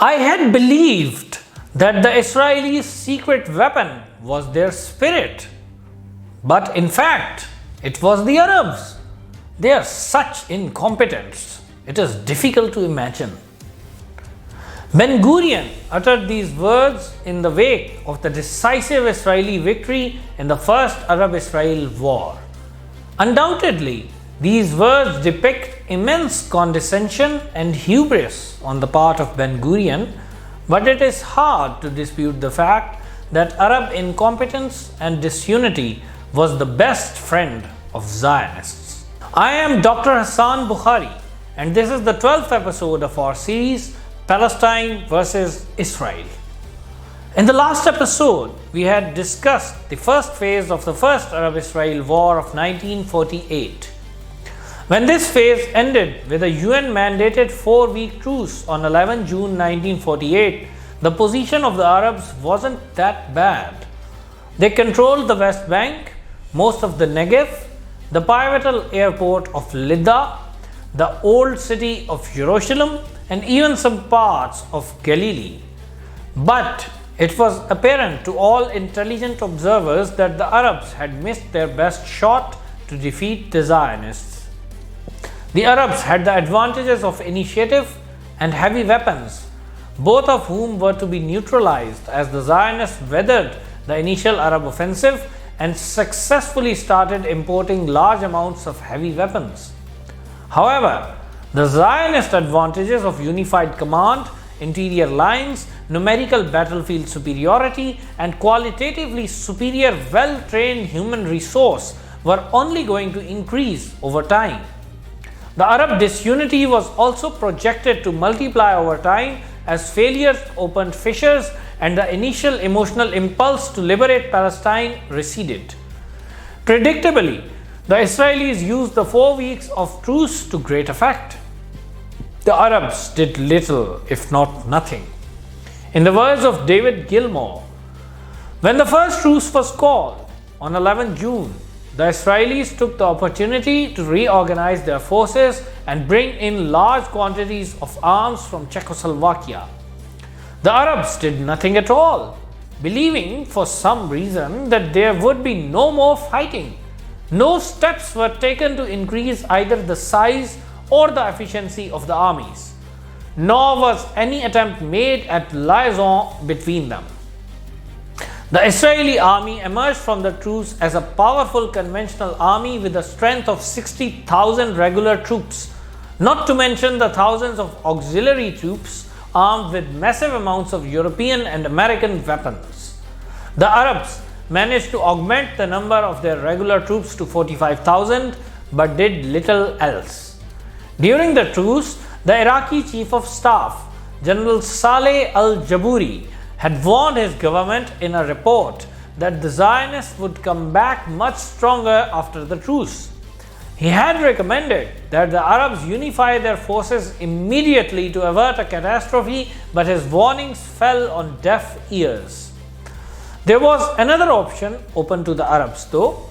I had believed that the Israelis' secret weapon was their spirit, but in fact, it was the Arabs. They are such incompetents, it is difficult to imagine. Ben-Gurion uttered these words in the wake of the decisive Israeli victory in the First Arab-Israel War. Undoubtedly, these words depict immense condescension and hubris on the part of Ben-Gurion, but it is hard to dispute the fact that Arab incompetence and disunity was the best friend of Zionists. I am Dr. Hassan Bukhari, and this is the 12th episode of our series Palestine versus Israel. In the last episode, we had discussed the first phase of the First Arab-Israel War of 1948. When this phase ended with a UN-mandated 4-week truce on 11 June 1948, the position of the Arabs wasn't that bad. They controlled the West Bank, most of the Negev, the pivotal airport of Lydda, the old city of Jerusalem, and even some parts of Galilee. But it was apparent to all intelligent observers that the Arabs had missed their best shot to defeat the Zionists. The Arabs had the advantages of initiative and heavy weapons, both of whom were to be neutralized as the Zionists weathered the initial Arab offensive and successfully started importing large amounts of heavy weapons. However, the Zionist advantages of unified command, interior lines, numerical battlefield superiority, and qualitatively superior well-trained human resource were only going to increase over time. The Arab disunity was also projected to multiply over time as failures opened fissures and the initial emotional impulse to liberate Palestine receded. Predictably, the Israelis used the 4 weeks of truce to great effect. The Arabs did little, if not nothing. In the words of David Gilmour, when the first truce was called on 11 June, the Israelis took the opportunity to reorganize their forces and bring in large quantities of arms from Czechoslovakia. The Arabs did nothing at all, believing for some reason that there would be no more fighting. No steps were taken to increase either the size or the efficiency of the armies, nor was any attempt made at liaison between them. The Israeli army emerged from the truce as a powerful conventional army with a strength of 60,000 regular troops, not to mention the thousands of auxiliary troops armed with massive amounts of European and American weapons. The Arabs managed to augment the number of their regular troops to 45,000, but did little else. During the truce, the Iraqi Chief of Staff, General Saleh al-Jabouri, had warned his government in a report that the Zionists would come back much stronger after the truce. He had recommended that the Arabs unify their forces immediately to avert a catastrophe, but his warnings fell on deaf ears. There was another option open to the Arabs though.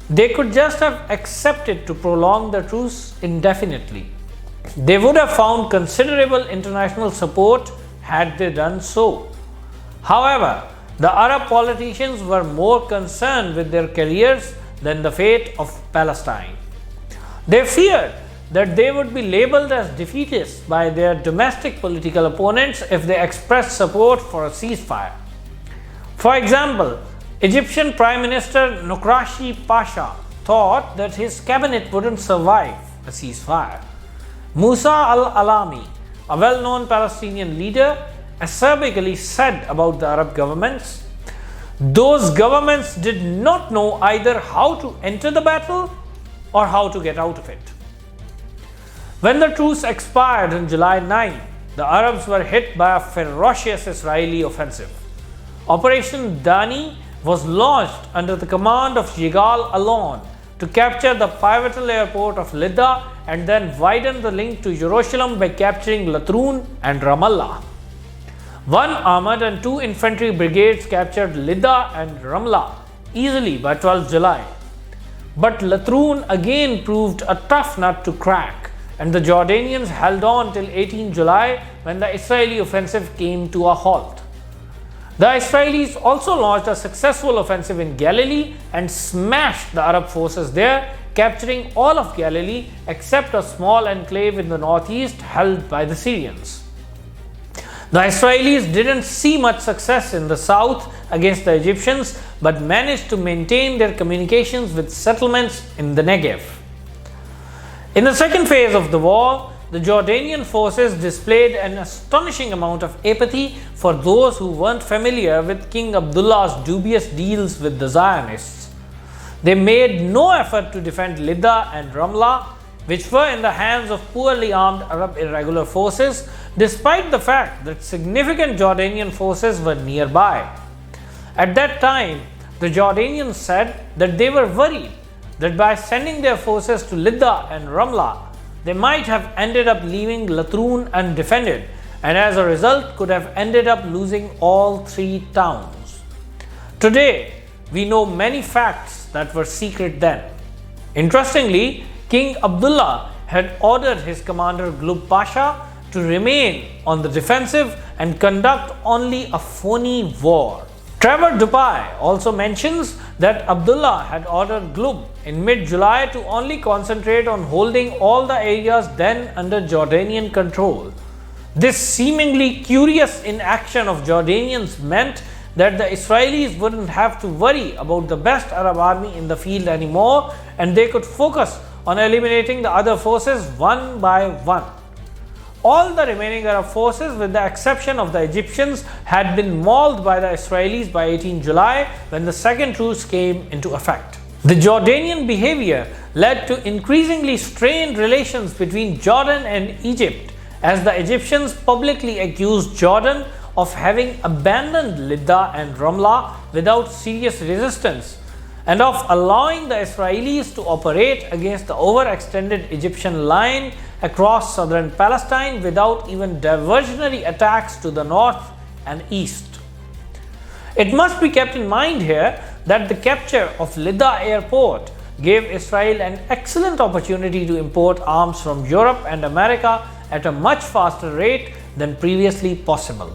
They could just have accepted to prolong the truce indefinitely. They would have found considerable international support had they done so. However, the Arab politicians were more concerned with their careers than the fate of Palestine. They feared that they would be labeled as defeatists by their domestic political opponents if they expressed support for a ceasefire. For example, Egyptian Prime Minister Nokrashi Pasha thought that his cabinet wouldn't survive a ceasefire. Musa al-Alami, a well-known Palestinian leader, acerbically said about the Arab governments, those governments did not know either how to enter the battle or how to get out of it. When the truce expired on July 9, the Arabs were hit by a ferocious Israeli offensive. Operation Dani was launched under the command of Yigal Allon to capture the pivotal airport of Lydda and then widen the link to Jerusalem by capturing Latrun and Ramallah. One armored and 2 infantry brigades captured Lydda and Ramla easily by 12 July. But Latrun again proved a tough nut to crack, and the Jordanians held on till 18 July when the Israeli offensive came to a halt. The Israelis also launched a successful offensive in Galilee and smashed the Arab forces there, capturing all of Galilee except a small enclave in the northeast held by the Syrians. The Israelis didn't see much success in the south against the Egyptians, but managed to maintain their communications with settlements in the Negev. In the second phase of the war, the Jordanian forces displayed an astonishing amount of apathy for those who weren't familiar with King Abdullah's dubious deals with the Zionists. They made no effort to defend Lydda and Ramla, which were in the hands of poorly armed Arab irregular forces, despite the fact that significant Jordanian forces were nearby. At that time, the Jordanians said that they were worried that by sending their forces to Lydda and Ramla, they might have ended up leaving Latrun undefended, and as a result could have ended up losing all three towns. Today, we know many facts that were secret then. Interestingly, King Abdullah had ordered his commander Glub Pasha to remain on the defensive and conduct only a phony war. Trevor Dupai also mentions that Abdullah had ordered Glub in mid-July to only concentrate on holding all the areas then under Jordanian control. This seemingly curious inaction of Jordanians meant that the Israelis wouldn't have to worry about the best Arab army in the field anymore, and they could focus on eliminating the other forces one by one. All the remaining Arab forces, with the exception of the Egyptians, had been mauled by the Israelis by 18 July when the second truce came into effect. The Jordanian behavior led to increasingly strained relations between Jordan and Egypt, as the Egyptians publicly accused Jordan of having abandoned Lydda and Ramla without serious resistance, and of allowing the Israelis to operate against the overextended Egyptian line across southern Palestine without even diversionary attacks to the north and east. It must be kept in mind here that the capture of Lydda airport gave Israel an excellent opportunity to import arms from Europe and America at a much faster rate than previously possible.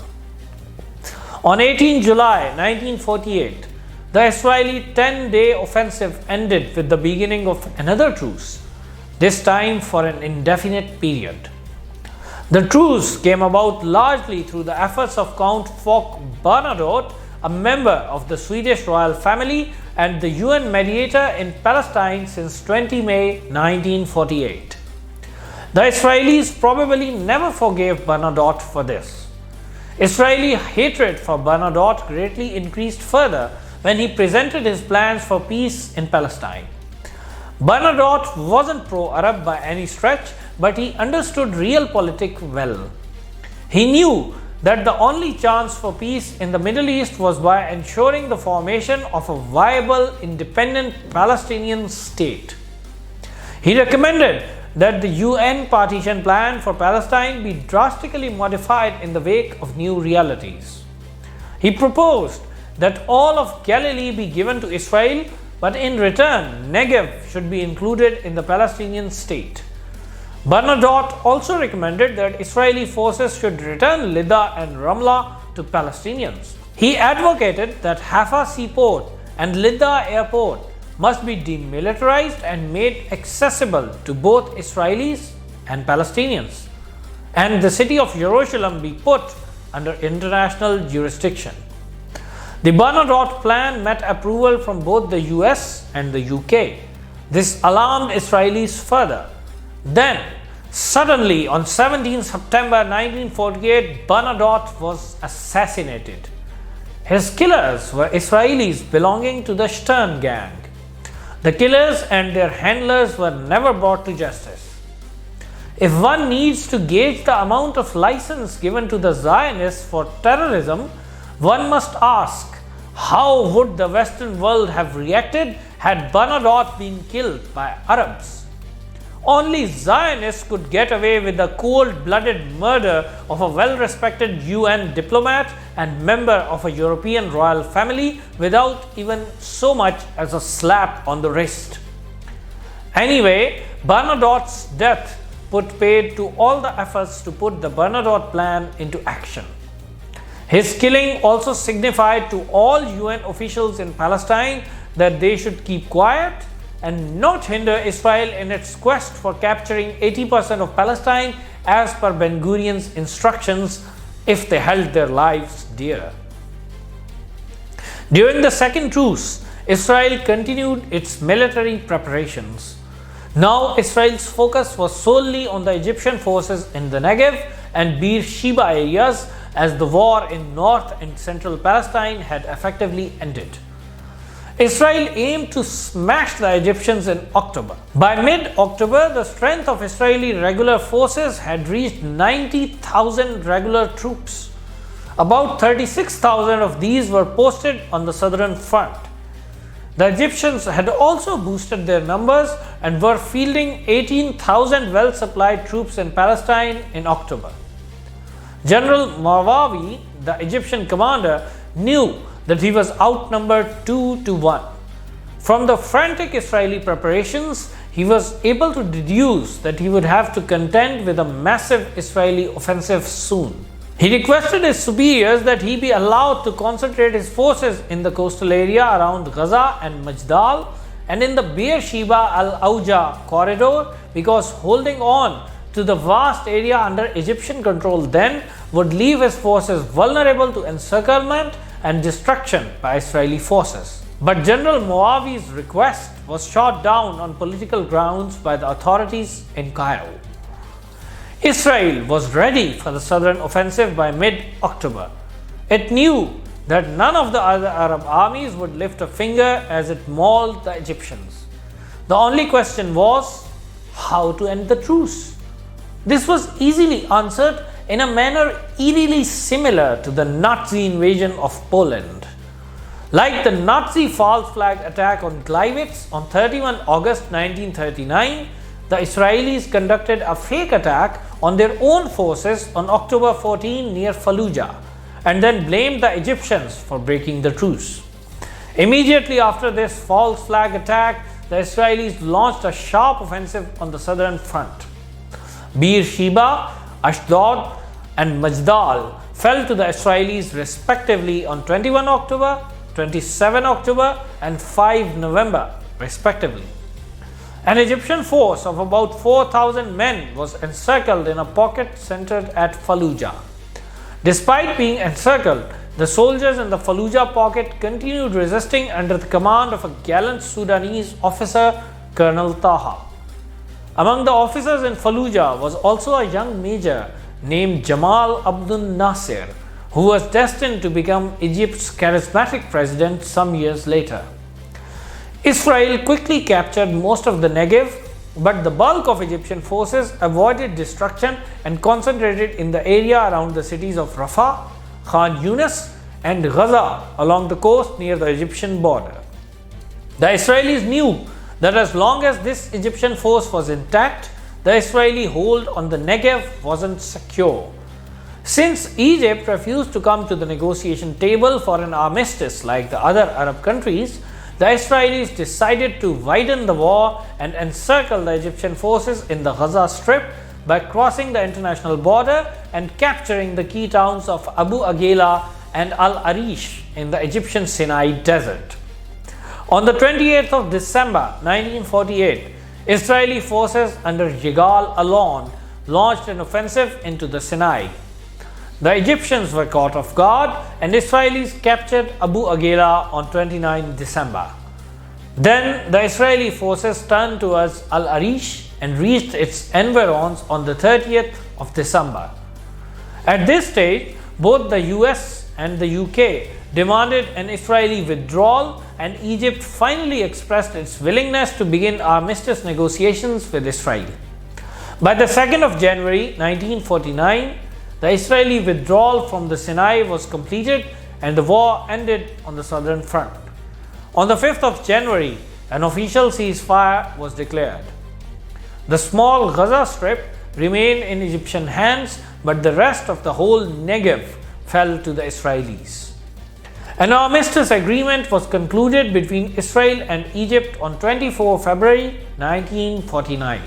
On 18 July 1948, the Israeli 10-day offensive ended with the beginning of another truce, this time for an indefinite period. The truce came about largely through the efforts of Count Foch Bernadotte, a member of the Swedish royal family and the UN mediator in Palestine since 20 May 1948. The Israelis probably never forgave Bernadotte for this. Israeli hatred for Bernadotte greatly increased further when he presented his plans for peace in Palestine. Bernadotte wasn't pro-Arab by any stretch, but he understood realpolitik well. He knew that the only chance for peace in the Middle East was by ensuring the formation of a viable, independent Palestinian state. He recommended that the UN partition plan for Palestine be drastically modified in the wake of new realities. He proposed that all of Galilee be given to Israel, but in return, Negev should be included in the Palestinian state. Bernadotte also recommended that Israeli forces should return Lydda and Ramla to Palestinians. He advocated that Haifa seaport and Lydda airport must be demilitarized and made accessible to both Israelis and Palestinians, and the city of Jerusalem be put under international jurisdiction. The Bernadotte plan met approval from both the US and the UK. This alarmed Israelis further. Then, suddenly on 17 September 1948, Bernadotte was assassinated. His killers were Israelis belonging to the Stern gang. The killers and their handlers were never brought to justice. If one needs to gauge the amount of license given to the Zionists for terrorism, one must ask, how would the Western world have reacted had Bernadotte been killed by Arabs? Only Zionists could get away with the cold-blooded murder of a well-respected UN diplomat and member of a European royal family without even so much as a slap on the wrist. Anyway, Bernadotte's death put paid to all the efforts to put the Bernadotte plan into action. His killing also signified to all UN officials in Palestine that they should keep quiet and not hinder Israel in its quest for capturing 80% of Palestine as per Ben Gurion's instructions if they held their lives dear. During the second truce, Israel continued its military preparations. Now Israel's focus was solely on the Egyptian forces in the Negev and Beersheba areas, as the war in north and central Palestine had effectively ended. Israel aimed to smash the Egyptians in October. By mid-October, the strength of Israeli regular forces had reached 90,000 regular troops. About 36,000 of these were posted on the southern front. The Egyptians had also boosted their numbers and were fielding 18,000 well-supplied troops in Palestine in October. General Mawawi, the Egyptian commander, knew that he was outnumbered 2-1. From the frantic Israeli preparations, he was able to deduce that he would have to contend with a massive Israeli offensive soon. He requested his superiors that he be allowed to concentrate his forces in the coastal area around Gaza and Majdal and in the Beersheba al-Auja corridor, because holding on to the vast area under Egyptian control then would leave his forces vulnerable to encirclement and destruction by Israeli forces. But General Moawi's request was shot down on political grounds by the authorities in Cairo. Israel was ready for the southern offensive by mid-October. It knew that none of the other Arab armies would lift a finger as it mauled the Egyptians. The only question was how to end the truce. This was easily answered in a manner eerily similar to the Nazi invasion of Poland. Like the Nazi false flag attack on Gleiwitz on 31 August 1939, the Israelis conducted a fake attack on their own forces on October 14 near Fallujah and then blamed the Egyptians for breaking the truce. Immediately after this false flag attack, the Israelis launched a sharp offensive on the southern front. Beersheba, Ashdod, and Majdal fell to the Israelis respectively on 21 October, 27 October, and 5 November, respectively. An Egyptian force of about 4,000 men was encircled in a pocket centered at Fallujah. Despite being encircled, the soldiers in the Fallujah pocket continued resisting under the command of a gallant Sudanese officer, Colonel Taha. Among the officers in Fallujah was also a young major named Jamal Abdul Nasser, who was destined to become Egypt's charismatic president some years later. Israel quickly captured most of the Negev, but the bulk of Egyptian forces avoided destruction and concentrated in the area around the cities of Rafah, Khan Yunis, and Gaza along the coast near the Egyptian border. The Israelis knew that as long as this Egyptian force was intact, the Israeli hold on the Negev wasn't secure. Since Egypt refused to come to the negotiation table for an armistice like the other Arab countries, the Israelis decided to widen the war and encircle the Egyptian forces in the Gaza Strip by crossing the international border and capturing the key towns of Abu Agela and Al-Arish in the Egyptian Sinai desert. On the 28th of December 1948, Israeli forces under Yigal Allon launched an offensive into the Sinai. The Egyptians were caught off guard and Israelis captured Abu Agela on 29 December. Then the Israeli forces turned towards Al-Arish and reached its environs on the 30th of December. At this stage, both the US and the UK demanded an Israeli withdrawal, and Egypt finally expressed its willingness to begin armistice negotiations with Israel. By the 2nd of January 1949, the Israeli withdrawal from the Sinai was completed and the war ended on the southern front. On the 5th of January, an official ceasefire was declared. The small Gaza Strip remained in Egyptian hands, but the rest of the whole Negev fell to the Israelis. An armistice agreement was concluded between Israel and Egypt on 24 February 1949.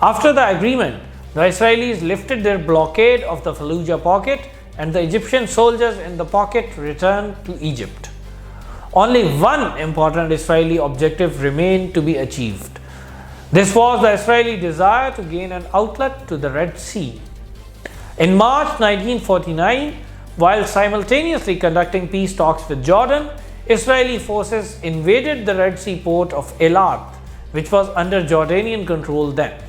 After the agreement, the Israelis lifted their blockade of the Fallujah pocket and the Egyptian soldiers in the pocket returned to Egypt. Only one important Israeli objective remained to be achieved. This was the Israeli desire to gain an outlet to the Red Sea. In March 1949, while simultaneously conducting peace talks with Jordan, Israeli forces invaded the Red Sea port of Eilat, which was under Jordanian control then.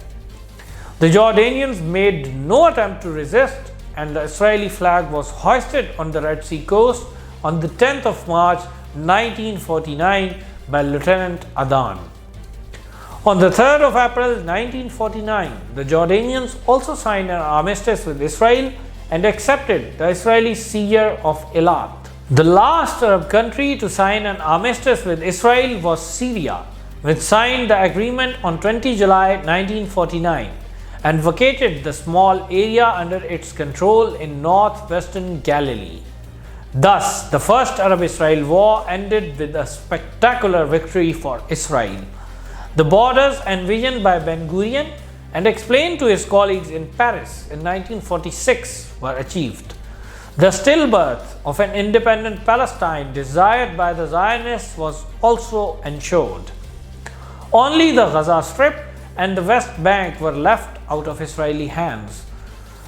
The Jordanians made no attempt to resist, and the Israeli flag was hoisted on the Red Sea coast on the 10th of March 1949 by Lieutenant Adan. On the 3rd of April 1949, the Jordanians also signed an armistice with Israel and accepted the Israeli seizure of Eilat. The last Arab country to sign an armistice with Israel was Syria, which signed the agreement on 20 July 1949 and vacated the small area under its control in northwestern Galilee. Thus, the First Arab-Israel War ended with a spectacular victory for Israel. The borders envisioned by Ben-Gurion and explained to his colleagues in Paris in 1946 were achieved. The stillbirth of an independent Palestine desired by the Zionists was also ensured. Only the Gaza Strip and the West Bank were left out of Israeli hands.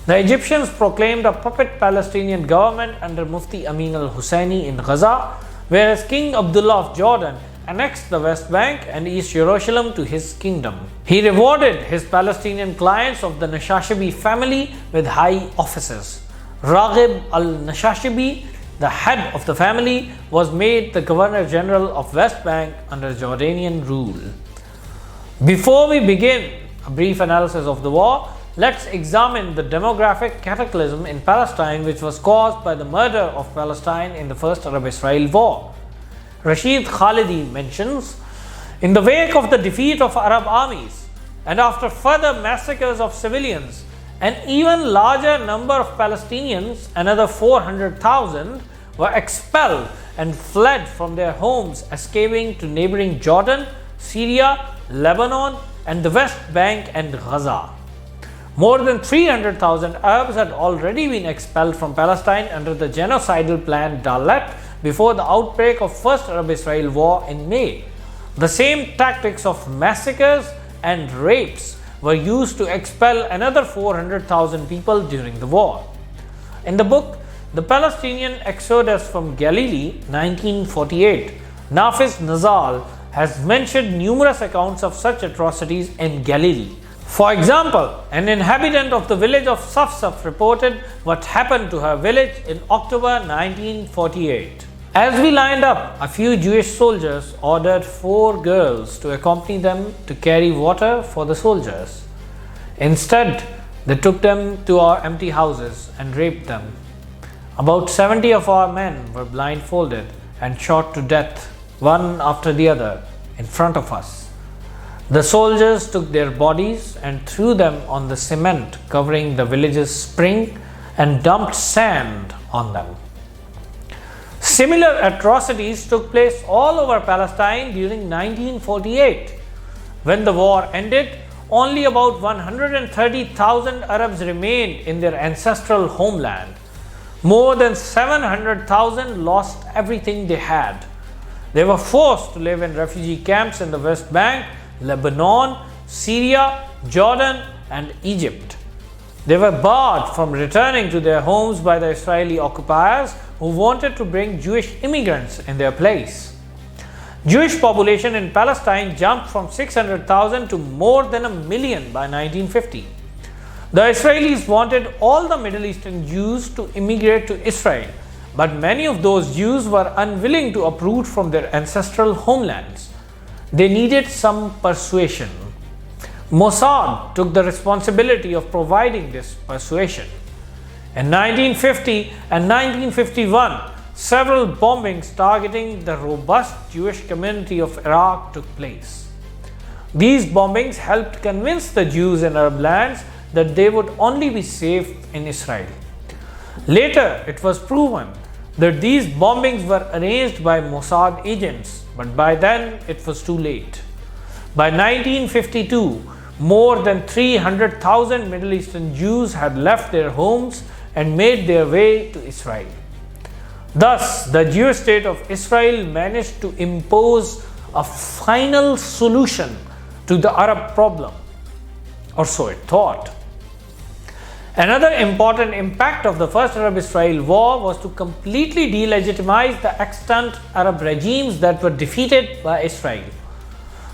The Egyptians proclaimed a puppet Palestinian government under Mufti Amin al-Husseini in Gaza, whereas King Abdullah of Jordan annexed the West Bank and East Jerusalem to his kingdom. He rewarded his Palestinian clients of the Nashashibi family with high offices. Raghib al-Nashashibi, the head of the family, was made the Governor General of West Bank under Jordanian rule. Before we begin a brief analysis of the war, let's examine the demographic cataclysm in Palestine which was caused by the murder of Palestine in the First Arab-Israel War. Rashid Khalidi mentions, in the wake of the defeat of Arab armies and after further massacres of civilians, an even larger number of Palestinians, another 400,000, were expelled and fled from their homes, escaping to neighboring Jordan, Syria, Lebanon, and the West Bank and Gaza. More than 300,000 Arabs had already been expelled from Palestine under the genocidal plan Dalet before the outbreak of First Arab-Israel War in May. The same tactics of massacres and rapes were used to expel another 400,000 people during the war. In the book, The Palestinian Exodus from Galilee, 1948, Nafis Nazal has mentioned numerous accounts of such atrocities in Galilee. For example, an inhabitant of the village of Safsaf reported what happened to her village in October 1948. As we lined up, a few Jewish soldiers ordered 4 girls to accompany them to carry water for the soldiers. Instead, they took them to our empty houses and raped them. About 70 of our men were blindfolded and shot to death, one after the other, in front of us. The soldiers took their bodies and threw them on the cement covering the village's spring and dumped sand on them. Similar atrocities took place all over Palestine during 1948. When the war ended, only about 130,000 Arabs remained in their ancestral homeland. More than 700,000 lost everything they had. They were forced to live in refugee camps in the West Bank, Lebanon, Syria, Jordan, and Egypt. They were barred from returning to their homes by the Israeli occupiers who wanted to bring Jewish immigrants in their place. Jewish population in Palestine jumped from 600,000 to more than 1 million by 1950. The Israelis wanted all the Middle Eastern Jews to immigrate to Israel, but many of those Jews were unwilling to uproot from their ancestral homelands. They needed some persuasion. Mossad took the responsibility of providing this persuasion. In 1950 and 1951, several bombings targeting the robust Jewish community of Iraq took place. These bombings helped convince the Jews in Arab lands that they would only be safe in Israel. Later, it was proven that these bombings were arranged by Mossad agents, but by then it was too late. By 1952, more than 300,000 Middle Eastern Jews had left their homes and made their way to Israel. Thus, the Jewish state of Israel managed to impose a final solution to the Arab problem, or so it thought. Another important impact of the First Arab-Israel War was to completely delegitimize the extant Arab regimes that were defeated by Israel.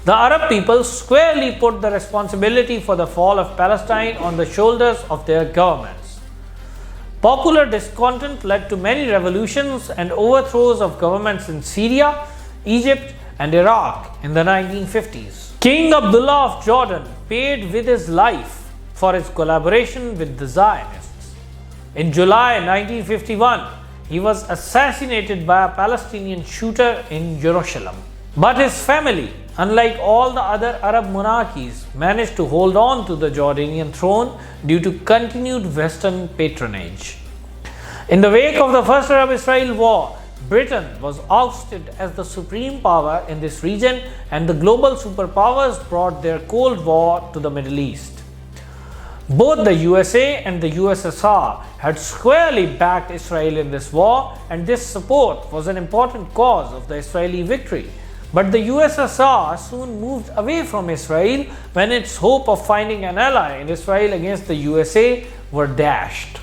The Arab people squarely put the responsibility for the fall of Palestine on the shoulders of their governments. Popular discontent led to many revolutions and overthrows of governments in Syria, Egypt, and Iraq in the 1950s. King Abdullah of Jordan paid with his life for his collaboration with the Zionists. In July 1951, he was assassinated by a Palestinian shooter in Jerusalem. But his family, unlike all the other Arab monarchies, managed to hold on to the Jordanian throne due to continued Western patronage. In the wake of the First Arab-Israel War, Britain was ousted as the supreme power in this region, and the global superpowers brought their Cold War to the Middle East. Both the USA and the USSR had squarely backed Israel in this war, and this support was an important cause of the Israeli victory. But the USSR soon moved away from Israel when its hope of finding an ally in Israel against the USA were dashed.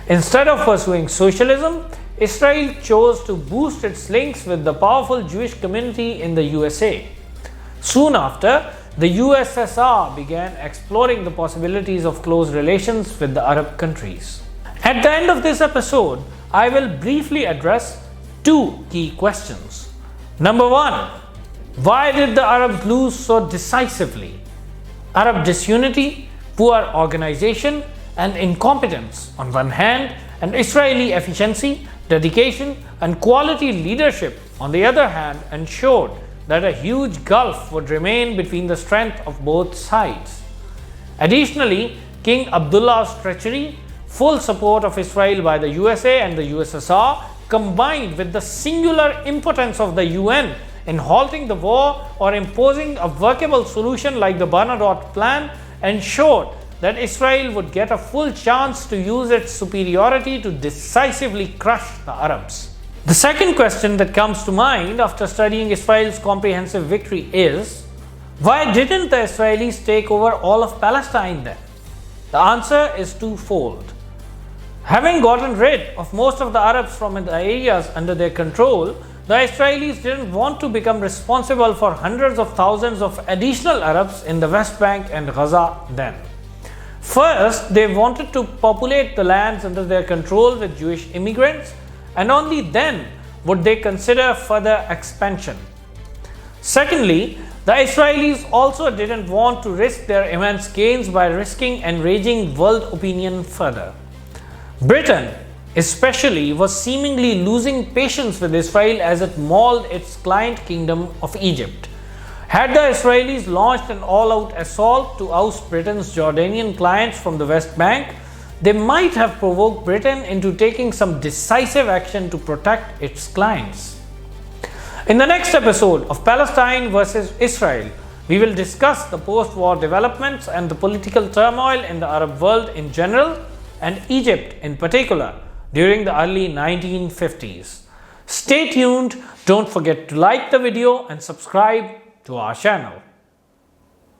Instead of pursuing socialism, Israel chose to boost its links with the powerful Jewish community in the USA. Soon after, the USSR began exploring the possibilities of close relations with the Arab countries. At the end of this episode, I will briefly address two key questions. Number one, why did the Arabs lose so decisively? Arab disunity, poor organization, and incompetence on one hand, and Israeli efficiency, dedication, and quality leadership on the other hand ensured that a huge gulf would remain between the strength of both sides. Additionally, King Abdullah's treachery, full support of Israel by the USA and the USSR, combined with the singular impotence of the UN in halting the war or imposing a workable solution like the Bernadotte Plan, ensured that Israel would get a full chance to use its superiority to decisively crush the Arabs. The second question that comes to mind after studying Israel's comprehensive victory is, why didn't the Israelis take over all of Palestine then? The answer is twofold. Having gotten rid of most of the Arabs from the areas under their control, the Israelis didn't want to become responsible for hundreds of thousands of additional Arabs in the West Bank and Gaza then. First, they wanted to populate the lands under their control with Jewish immigrants, and only then would they consider further expansion. Secondly, the Israelis also didn't want to risk their immense gains by risking enraging world opinion further. Britain, especially, was seemingly losing patience with Israel as it mauled its client kingdom of Egypt. Had the Israelis launched an all-out assault to oust Britain's Jordanian clients from the West Bank, they might have provoked Britain into taking some decisive action to protect its clients. In the next episode of Palestine versus Israel, we will discuss the post-war developments and the political turmoil in the Arab world in general and Egypt in particular during the early 1950s. Stay tuned, don't forget to like the video and subscribe to our channel.